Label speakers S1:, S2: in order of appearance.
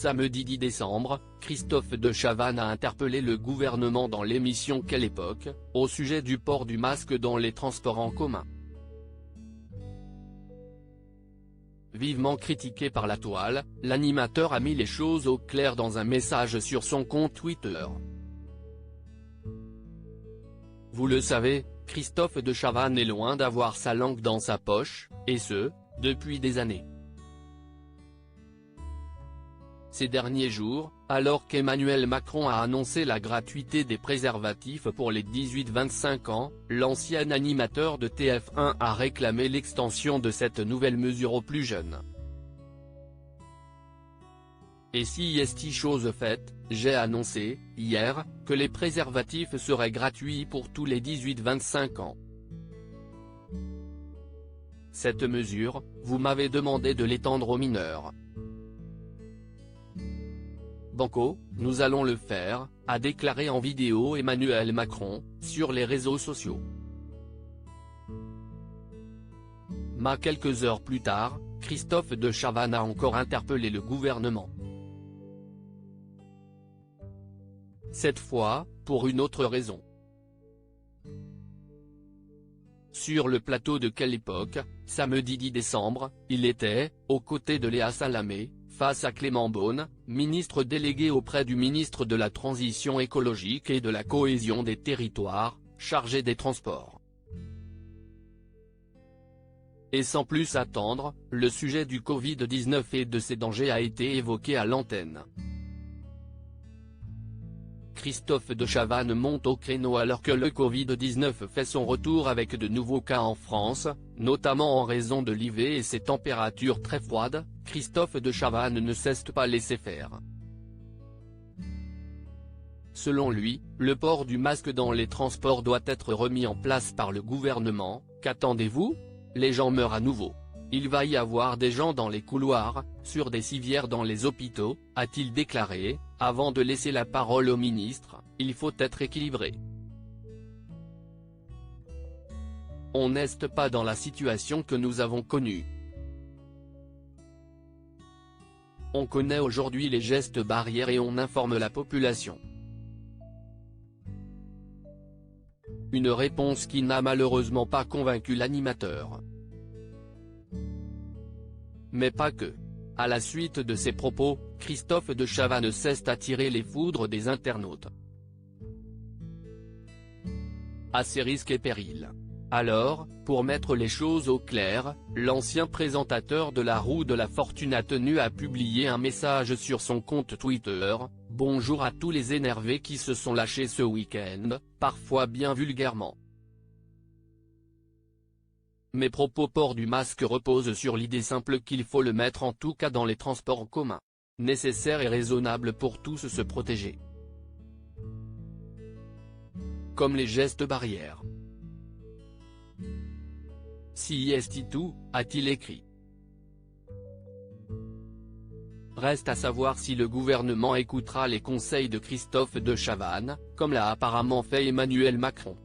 S1: Samedi 10 décembre, Christophe de Chavannes a interpellé le gouvernement dans l'émission Quelle époque, au sujet du port du masque dans les transports en commun. Vivement critiqué par la toile, l'animateur a mis les choses au clair dans un message sur son compte Twitter. Vous le savez, Christophe de Chavannes est loin d'avoir sa langue dans sa poche, et ce, depuis des années. Ces derniers jours, alors qu'Emmanuel Macron a annoncé la gratuité des préservatifs pour les 18-25 ans, l'ancien animateur de TF1 a réclamé l'extension de cette nouvelle mesure aux plus jeunes. Et si est chose faite, j'ai annoncé, hier, que les préservatifs seraient gratuits pour tous les 18-25 ans. Cette mesure, vous m'avez demandé de l'étendre aux mineurs. Banco, nous allons le faire, a déclaré en vidéo Emmanuel Macron, sur les réseaux sociaux. Mais quelques heures plus tard, Christophe de Chavannes a encore interpellé le gouvernement. Cette fois, pour une autre raison. Sur le plateau de Quelle époque, samedi 10 décembre, il était, aux côtés de Léa Salamé, face à Clément Beaune, ministre délégué auprès du ministre de la Transition écologique et de la Cohésion des territoires, chargé des transports. Et sans plus attendre, le sujet du Covid-19 et de ses dangers a été évoqué à l'antenne. Christophe de Chavannes monte au créneau alors que le Covid-19 fait son retour avec de nouveaux cas en France, notamment en raison de l'hiver et ses températures très froides. Christophe de Chavannes ne cesse pas laisser faire. Selon lui, le port du masque dans les transports doit être remis en place par le gouvernement. Qu'attendez-vous? Les gens meurent à nouveau. Il va y avoir des gens dans les couloirs, sur des civières dans les hôpitaux, a-t-il déclaré. Avant de laisser la parole au ministre, il faut être équilibré. On n'est pas dans la situation que nous avons connue. On connaît aujourd'hui les gestes barrières et on informe la population. Une réponse qui n'a malheureusement pas convaincu l'animateur. Mais pas que. À la suite de ces propos, Christophe de Chavannes cesse d'attirer les foudres des internautes. À ses risques et périls. Alors, pour mettre les choses au clair, l'ancien présentateur de La Roue de la Fortune a tenu à publier un message sur son compte Twitter. Bonjour à tous les énervés qui se sont lâchés ce week-end, parfois bien vulgairement. Mes propos port du masque reposent sur l'idée simple qu'il faut le mettre en tout cas dans les transports en commun. Nécessaire et raisonnable pour tous se protéger. Comme les gestes barrières. Si est tout, a-t-il écrit. Reste à savoir si le gouvernement écoutera les conseils de Christophe de Chavannes, comme l'a apparemment fait Emmanuel Macron.